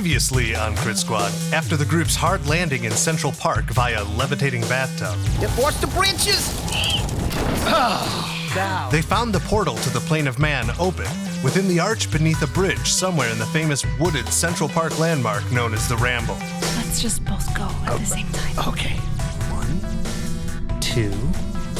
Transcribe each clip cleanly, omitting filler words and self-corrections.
Previously on Crit Squad, after the group's hard landing in Central Park via levitating bathtub, Watch the branches! they found the portal to the plane of man open, within the arch beneath a bridge somewhere in the famous wooded Central Park landmark known as the Ramble. Let's just both go at the same time. Okay. 1, 2...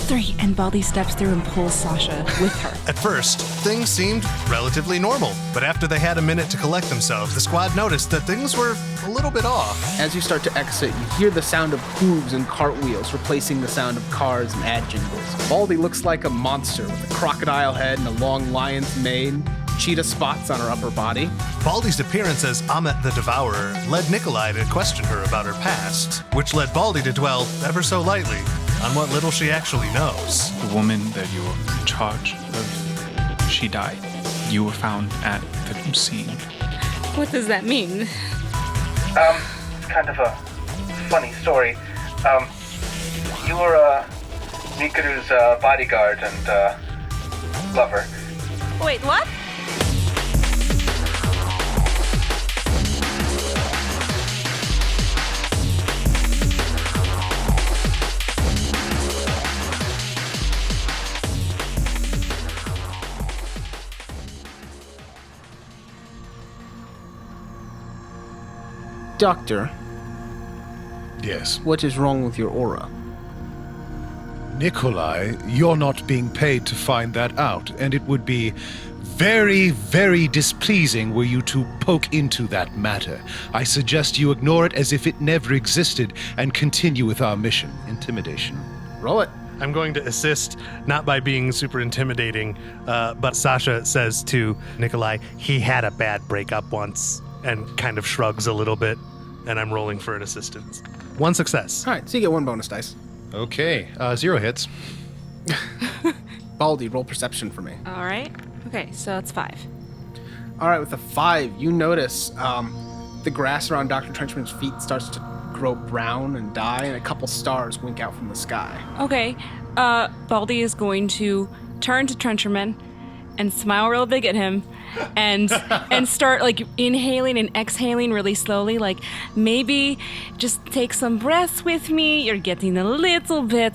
3, and Baldy steps through and pulls Sasha with her. At first, things seemed relatively normal, but after they had a minute to collect themselves, the squad noticed that things were a little bit off. As you start to exit, you hear the sound of hooves and cartwheels replacing the sound of cars and ad jingles. Baldy looks like a monster with a crocodile head and a long lion's mane, cheetah spots on her upper body. Baldy's appearance as Amet the Devourer led Nikolai to question her about her past, which led Baldy to dwell ever so lightly on what little she actually knows. The woman that you were in charge of, she died. You were found at the scene. What does that mean? It's kind of a funny story. You were, Mikaru's, bodyguard and, lover. Wait, what? Doctor, Yes. what is wrong with your aura? Nikolai, you're not being paid to find that out, and it would be very, very displeasing were you to poke into that matter. I suggest you ignore it as if it never existed and continue with our mission. Intimidation. Roll it. I'm going to assist, not by being super intimidating, but Sasha says to Nikolai, he had a bad breakup once, and kind of shrugs a little bit, and I'm rolling for an assistance. 1 success. All right, so you get 1 bonus dice. Okay, 0 hits. Baldy, roll perception for me. All right. Okay, so it's 5. All right, with a 5, you notice the grass around Dr. Trencherman's feet starts to grow brown and die, and a couple stars wink out from the sky. Okay, Baldy is going to turn to Trencherman and smile real big at him and start like inhaling and exhaling really slowly, like maybe just take some breaths with me. You're getting a little bit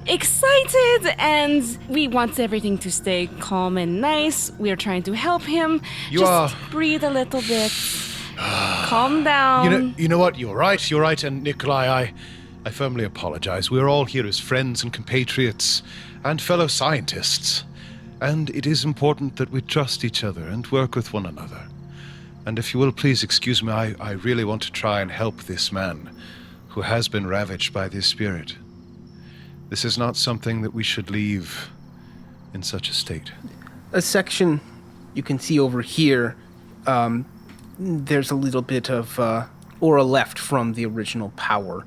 excited and we want everything to stay calm and nice. We're trying to help him. Breathe a little bit. Calm down. You know what? You're right, and Nikolai, I firmly apologize. We're all here as friends and compatriots and fellow scientists. And it is important that we trust each other and work with one another. And if you will please excuse me, I really want to try and help this man who has been ravaged by this spirit. This is not something that we should leave in such a state. A section you can see over here, there's a little bit of aura left from the original power.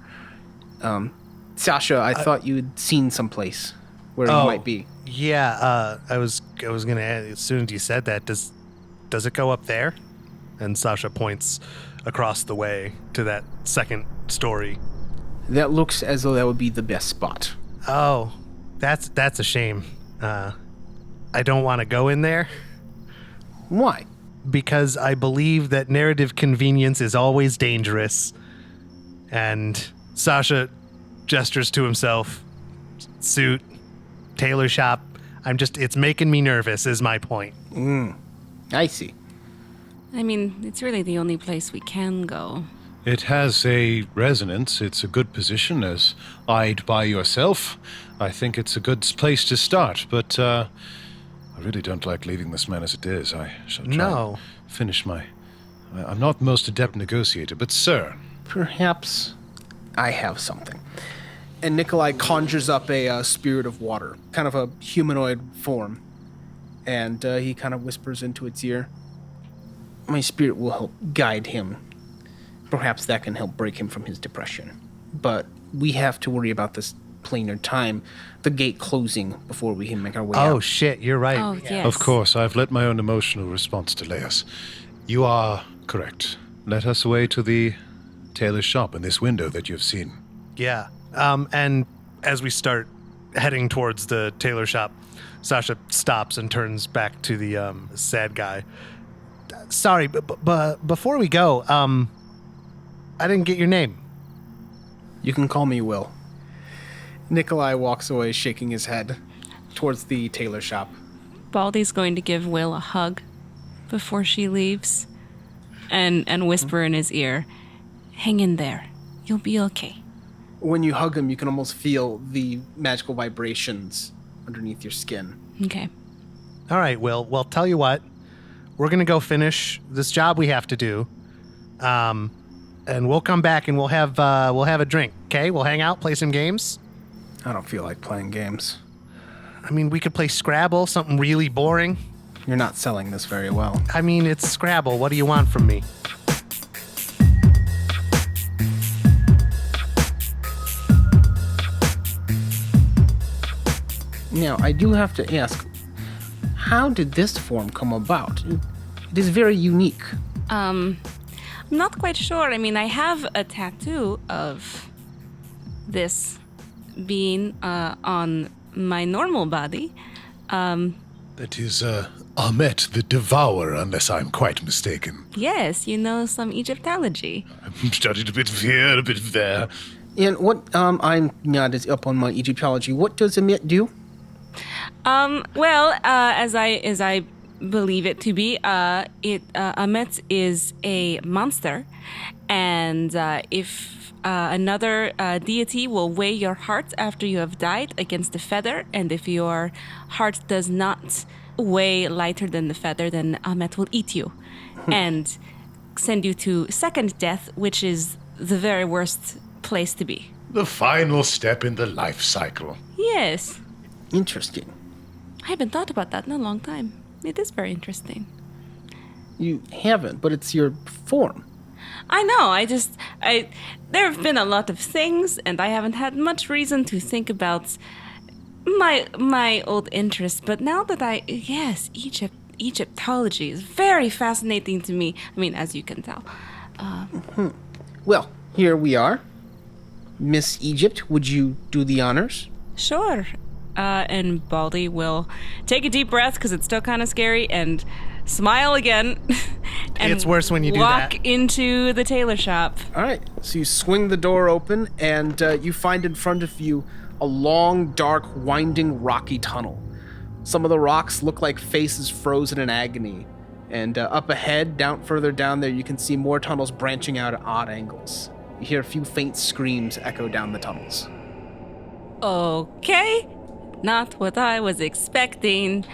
Sasha, I thought you'd seen someplace where you might be. Yeah, I was gonna ask, as soon as you said that, does it go up there? And Sasha points across the way to that second story. That looks as though that would be the best spot. Oh, that's a shame. I don't want to go in there. Why? Because I believe that narrative convenience is always dangerous. And Sasha gestures to himself. Suit, tailor shop. It's making me nervous is my point. I see. I mean, it's really the only place we can go. It has a resonance. It's a good position, as eyed by yourself. I think it's a good place to start, but I really don't like leaving this man as it is. I shall try and finish I'm not the most adept negotiator, but sir. Perhaps I have something. And Nikolai conjures up a spirit of water, kind of a humanoid form. And he kind of whispers into its ear, my spirit will help guide him. Perhaps that can help break him from his depression. But we have to worry about this planar time, the gate closing before we can make our way out. Oh, shit, you're right. Oh, yes. Of course, I've let my own emotional response delay us. You are correct. Let us away to the tailor's shop in this window that you've seen. Yeah. And as we start heading towards the tailor shop, Sasha stops and turns back to the sad guy. sorry, but before we go, I didn't get your name. You can call me Will. Nikolai walks away, shaking his head towards the tailor shop. Baldy's going to give Will a hug before she leaves and whisper in his ear, "Hang in there. You'll be okay." When you hug him, you can almost feel the magical vibrations underneath your skin. Okay. All right, Will. Well, tell you what. We're going to go finish this job we have to do. And we'll come back and we'll have a drink, okay? We'll hang out, play some games. I don't feel like playing games. I mean, we could play Scrabble, something really boring. You're not selling this very well. I mean, it's Scrabble. What do you want from me? Now, I do have to ask, how did this form come about? It is very unique. I'm not quite sure. I mean, I have a tattoo of this being on my normal body. That is Ahmet the Devourer, unless I'm quite mistaken. Yes, you know some Egyptology. I've studied a bit of here, a bit of there. And what, I'm not as up on my Egyptology. What does Amit do? Well, as I believe it to be, Amet is a monster, and if another deity will weigh your heart after you have died against the feather, and if your heart does not weigh lighter than the feather, then Amet will eat you and send you to second death, which is the very worst place to be. The final step in the life cycle. Yes. Interesting. I haven't thought about that in a long time. It is very interesting. You haven't, but it's your form. I know, there have been a lot of things, and I haven't had much reason to think about my old interests, but now that Egyptology is very fascinating to me. I mean, as you can tell. Well, here we are. Miss Egypt, would you do the honors? Sure. And Baldy will take a deep breath, because it's still kind of scary, and smile again. And It's worse when you do that. walk into the tailor shop. All right, so you swing the door open, and you find in front of you a long, dark, winding, rocky tunnel. Some of the rocks look like faces frozen in agony. And up ahead, further down there, you can see more tunnels branching out at odd angles. You hear a few faint screams echo down the tunnels. Okay. Not what I was expecting.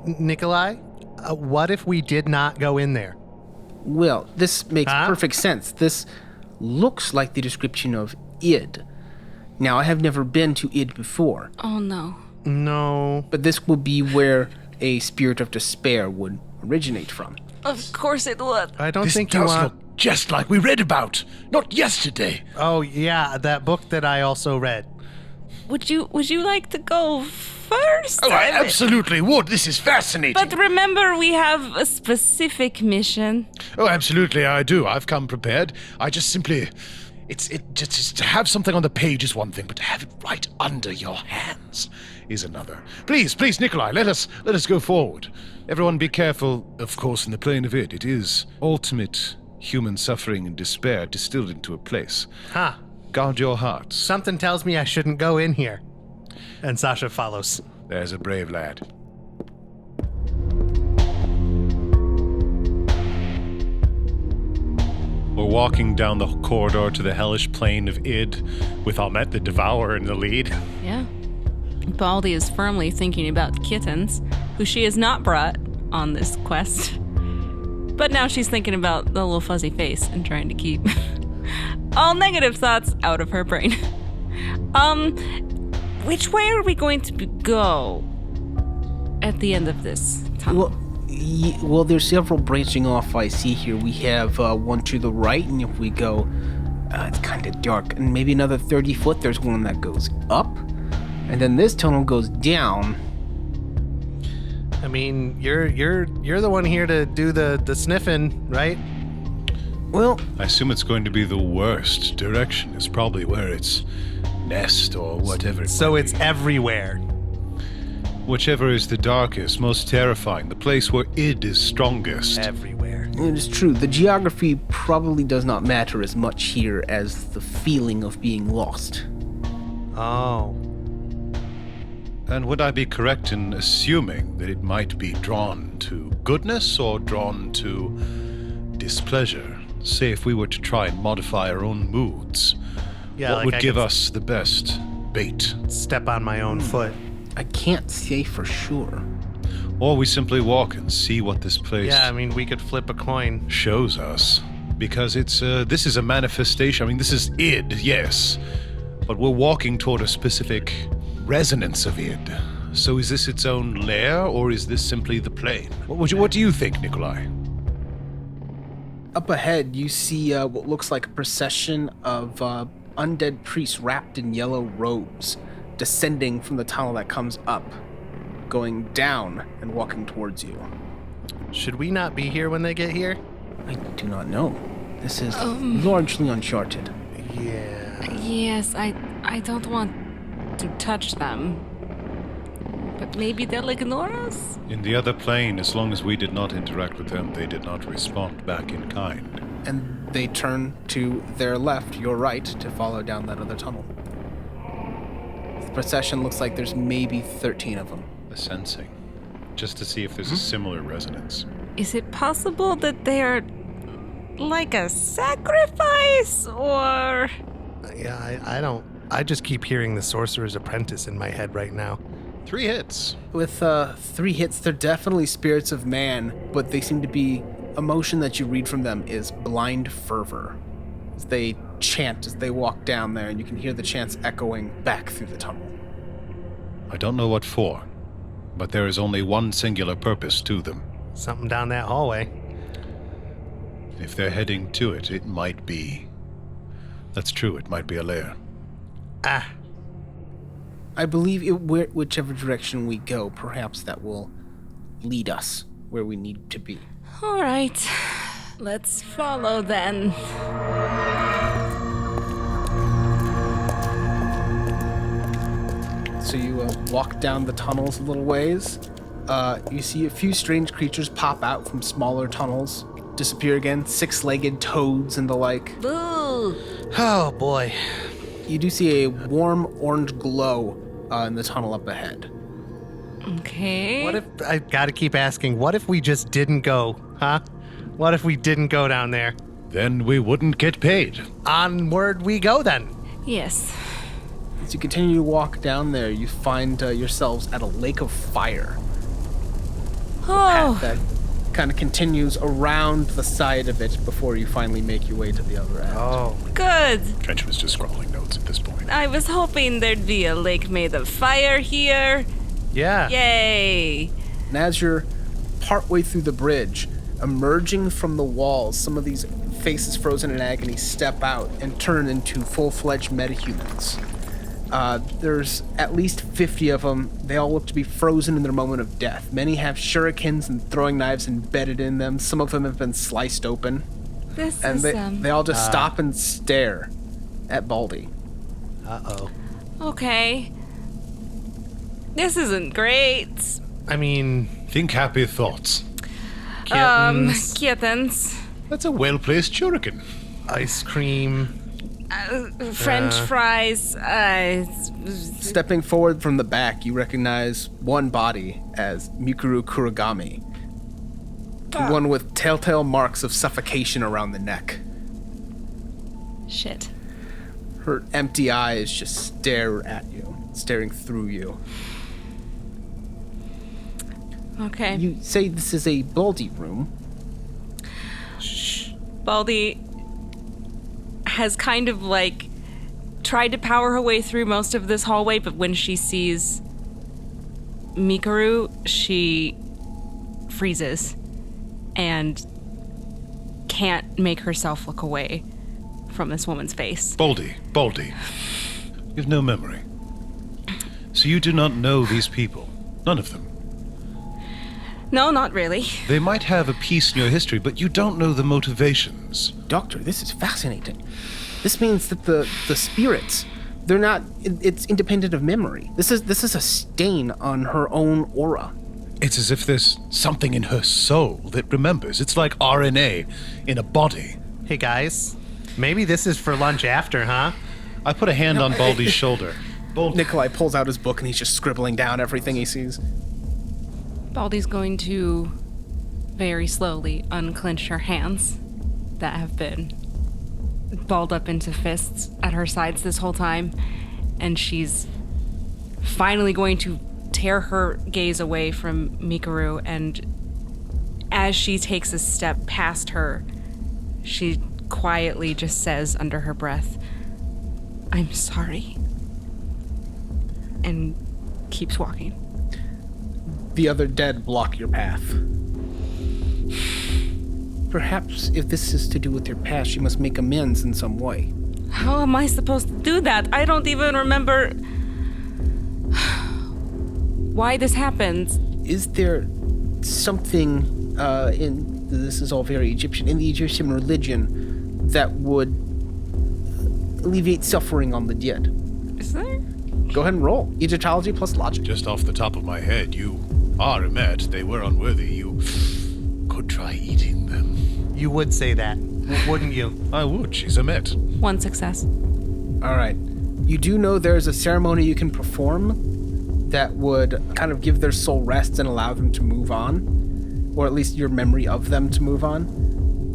Nikolai, what if we did not go in there? Well, this makes perfect sense. This looks like the description of Id. Now, I have never been to Id before, Oh, no. No. but this will be where a spirit of despair would originate from. Of course it would. I don't This think you does want... look just like we read about. Not yesterday. Oh, yeah, that book that I also read. Would you like to go first? Oh, I absolutely would. This is fascinating. But remember, we have a specific mission. Oh, absolutely, I do. I've come prepared. I just simply... Just to have something on the page is one thing, but to have it right under your hands is another. Please, Nikolai, let us go forward. Everyone be careful, of course, in the plane of it. It is ultimate human suffering and despair distilled into a place. Huh. Guard your hearts. Something tells me I shouldn't go in here. And Sasha follows. There's a brave lad. We're walking down the corridor to the hellish plain of Id, with Ahmet the Devourer in the lead. Yeah. Baldy is firmly thinking about kittens, who she has not brought on this quest. But now she's thinking about the little fuzzy face and trying to keep all negative thoughts out of her brain. Which way are we going to go at the end of this tunnel? Well, there's several branching off I see here. We have one to the right, and if we go, it's kind of dark, and maybe another 30 foot, there's one that goes up, and then this tunnel goes down. I mean, you're the one here to do the sniffing, right? Well, I assume it's going to be the worst direction. It's probably where its nest or whatever. So it's everywhere. Whichever is the darkest, most terrifying, the place where id is strongest. Everywhere. It is true. The geography probably does not matter as much here as the feeling of being lost. Oh. And would I be correct in assuming that it might be drawn to goodness or drawn to displeasure? Say if we were to try and modify our own moods, Yeah, what like would I give could us the best bait? step on my own foot. I can't say for sure. Or we simply walk and see what this place Yeah, I mean, we could flip a coin. shows us. Because this is a manifestation. I mean, this is id, yes. But we're walking toward a specific resonance of id. So is this its own lair, or is this simply the plane? What do you think, Nikolai? Up ahead, you see what looks like a procession of undead priests wrapped in yellow robes, descending from the tunnel that comes up, going down and walking towards you. Should we not be here when they get here? I do not know. This is largely uncharted. Yeah. Yes, I don't want to touch them. But maybe they'll ignore us? In the other plane, as long as we did not interact with them, they did not respond back in kind. And they turn to their left, your right, to follow down that other tunnel. The procession looks like there's maybe 13 of them. The sensing. Just to see if there's a similar resonance. Is it possible that they're like a sacrifice, or... Yeah, I don't. I just keep hearing the Sorcerer's Apprentice in my head right now. 3 hits. With 3 hits, they're definitely spirits of man, but they seem to be... Emotion that you read from them is blind fervor. As they chant as they walk down there, and you can hear the chants echoing back through the tunnel. I don't know what for, but there is only one singular purpose to them. Something down that hallway. If they're heading to it, it might be... That's true, it might be a lair. Ah. I believe whichever direction we go, perhaps that will lead us where we need to be. All right, let's follow then. So you walk down the tunnels a little ways. You see a few strange creatures pop out from smaller tunnels, disappear again, 6-legged toads and the like. Boo! Oh boy. You do see a warm orange glow in the tunnel up ahead. Okay. What if I gotta keep asking? What if we just didn't go, huh? What if we didn't go down there? Then we wouldn't get paid. Onward we go then. Yes. As you continue to walk down there, you find yourselves at a lake of fire. Oh, That kind of continues around the side of it before you finally make your way to the other end. Oh. good. Trencherman is just scrawling notes at this point. I was hoping there'd be a lake made of fire here. Yeah. Yay. And as you're partway through the bridge, emerging from the walls, some of these faces frozen in agony step out and turn into full-fledged metahumans. There's at least 50 of them. They all look to be frozen in their moment of death. Many have shurikens and throwing knives embedded in them. Some of them have been sliced open. This And is, they all just stop and stare at Baldy. Uh-oh. okay. This isn't great. I mean, Think happy thoughts. kittens, Kittens. That's a well-placed shuriken. ice cream. French fries. Stepping forward from the back, you recognize one body as Mikuru Kuragami. The one with telltale marks of suffocation around the neck. Shit. Her empty eyes just stare at you, staring through you. Okay. You say this is a Baldy room. Baldy has kind of like tried to power her way through most of this hallway, but when she sees Mikuru, she freezes and can't make herself look away from this woman's face. Baldy. You've no memory. So you do not know these people. None of them. No, not really. They might have a piece in your history, but you don't know the motivations. Doctor, this is fascinating. This means that the spirits, they're not, it's independent of memory. This is a stain on her own aura. It's as if there's something in her soul that remembers. It's like RNA in a body. Hey guys, maybe this is for lunch after, huh? I put a hand on Baldy's shoulder. Nikolai pulls out his book and he's just scribbling down everything he sees. Baldy's going to very slowly unclench her hands that have been balled up into fists at her sides this whole time, and she's finally going to tear her gaze away from Mikuru, and as she takes a step past her, she quietly just says under her breath, "I'm sorry," and keeps walking. The other dead block your path. Perhaps if this is to do with your past, you must make amends in some way. How am I supposed to do that? I don't even remember why this happened. Is there something this is all very Egyptian, in the Egyptian religion that would alleviate suffering on the dead? Is there? Go ahead and roll. Egyptology plus logic. Just off the top of my head, you are a Met. They were unworthy. You could try eating them. You would say that, wouldn't you? I would. She's a Met. 1 success. All right. You do know there's a ceremony you can perform that would kind of give their soul rest and allow them to move on, or at least your memory of them to move on.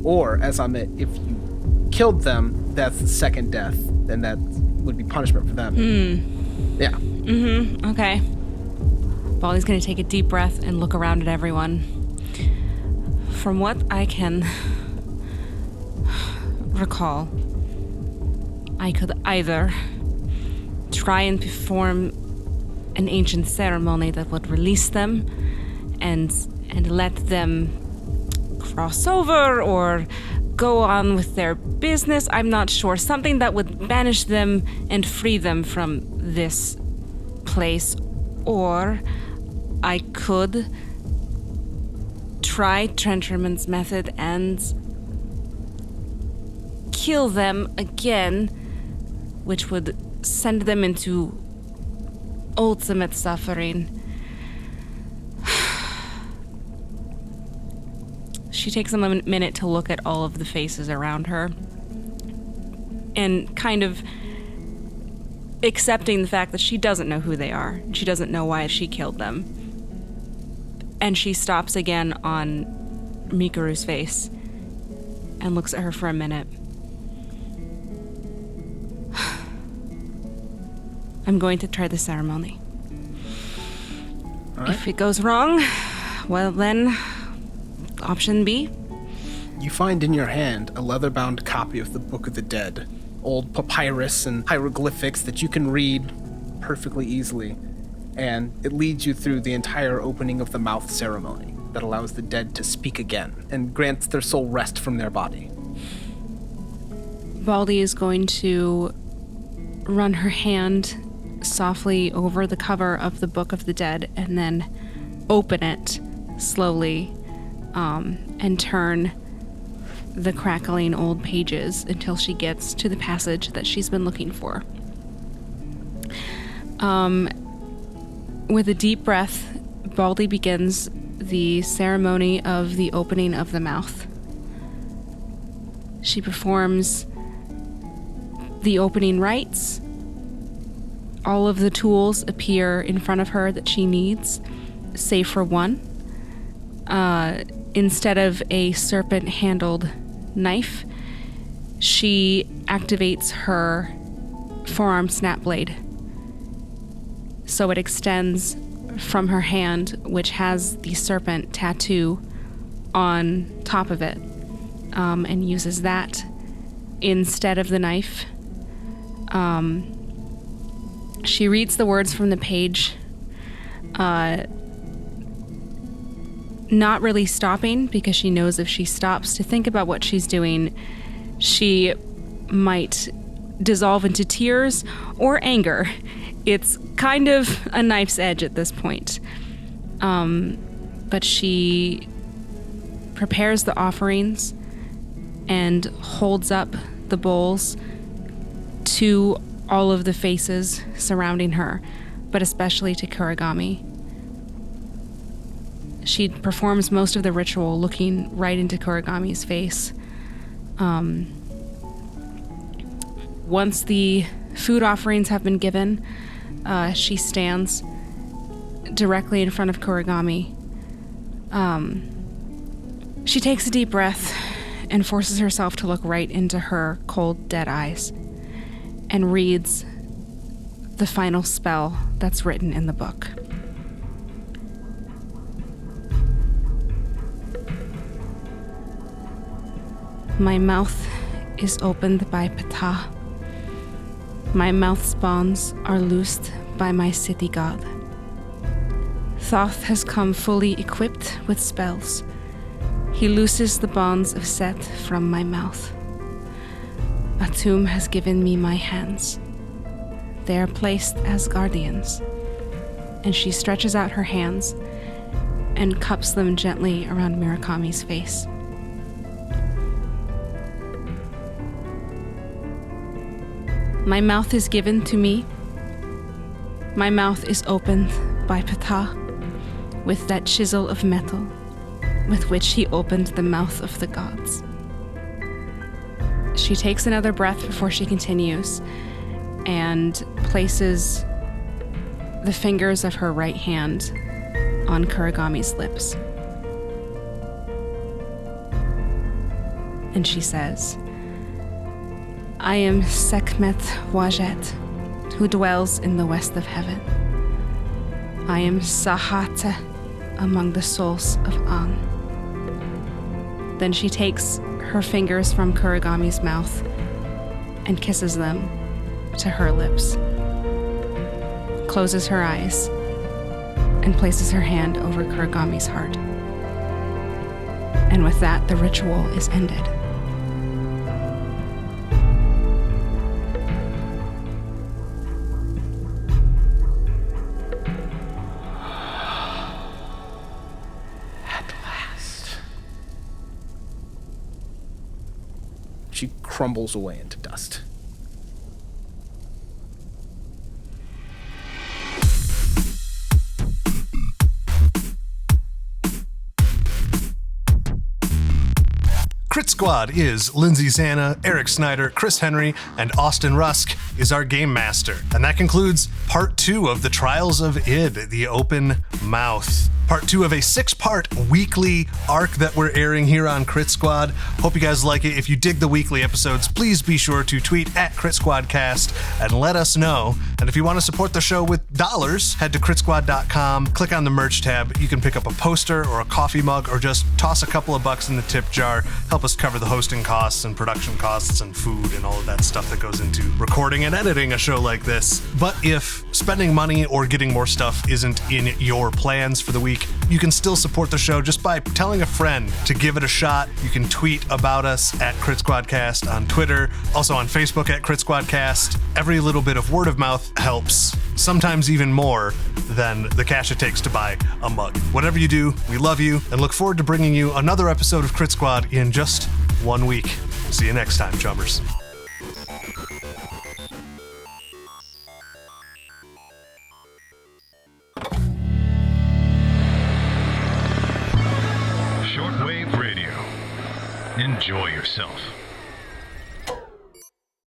Or, as I'm if you killed them, that's the second death, then that would be punishment for them. Yeah. Mm-hmm. Okay. Baldy's gonna take a deep breath and look around at everyone. From what I can recall, I could either try and perform an ancient ceremony that would release them and let them cross over or go on with their business. I'm not sure. Something that would banish them and free them from this place. Or I could try Trencherman's method and kill them again, which would send them into ultimate suffering. She takes a minute to look at all of the faces around her and kind of accepting the fact that she doesn't know who they are. She doesn't know why she killed them. And she stops again on Mikuru's face and looks at her for a minute. I'm going to try the ceremony. All right. If it goes wrong, well then, option B. You find in your hand a leather-bound copy of the Book of the Dead, old papyrus and hieroglyphics that you can read perfectly easily, and it leads you through the entire opening of the mouth ceremony that allows the dead to speak again and grants their soul rest from their body. Baldy is going to run her hand softly over the cover of the Book of the Dead and then open it slowly and turn the crackling old pages until she gets to the passage that she's been looking for. With a deep breath, Baldy begins the ceremony of the opening of the mouth. She performs the opening rites. All of the tools appear in front of her that she needs, save for one. Instead of a serpent-handled knife, she activates her forearm snap blade. So it extends from her hand, which has the serpent tattoo on top of it, and uses that instead of the knife. She reads the words from the page, not really stopping, because she knows if she stops to think about what she's doing, she might dissolve into tears or anger. It's kind of a knife's edge at this point. But she prepares the offerings and holds up the bowls to all of the faces surrounding her, but especially to Kuragami. She performs most of the ritual looking right into Kurogami's face. Once the food offerings have been given, she stands directly in front of Kurogami. She takes a deep breath and forces herself to look right into her cold, dead eyes and reads the final spell that's written in the book. My mouth is opened by Ptah. My mouth's bonds are loosed by my city god. Thoth has come fully equipped with spells. He looses the bonds of Set from my mouth. Atum has given me my hands. They are placed as guardians, and she stretches out her hands and cups them gently around Murakami's face. My mouth is given to me. My mouth is opened by Ptah with that chisel of metal with which he opened the mouth of the gods. She takes another breath before she continues and places the fingers of her right hand on Kurogami's lips. And she says, I am Sekhmet Wajet, who dwells in the west of heaven. I am Sahate among the souls of An. Then she takes her fingers from Kurogami's mouth and kisses them to her lips, closes her eyes, and places her hand over Kurogami's heart. And with that, the ritual is ended. She crumbles away into dust. Crit Squad is Lindsay Zana, Eric Snyder, Chris Henry, and Austin Rusk is our game master. And that concludes part 2 of the Trials of Id, the Open Mouth. Part 2 of a 6-part weekly arc that we're airing here on Crit Squad. Hope you guys like it. If you dig the weekly episodes, please be sure to tweet at Crit Squadcast and let us know. And if you want to support the show with dollars, head to critsquad.com, click on the merch tab. You can pick up a poster or a coffee mug or just toss a couple of bucks in the tip jar. Help us cover the hosting costs and production costs and food and all of that stuff that goes into recording and editing a show like this. But if spending money or getting more stuff isn't in your plans for the week, you can still support the show just by telling a friend to give it a shot. You can tweet about us at Crit Squadcast on Twitter, also on Facebook at Crit Squadcast. Every little bit of word of mouth helps, sometimes even more than the cash it takes to buy a mug. Whatever you do, we love you and look forward to bringing you another episode of Crit Squad in just 1 week. See you next time, chummers. Shortwave Radio. Enjoy yourself.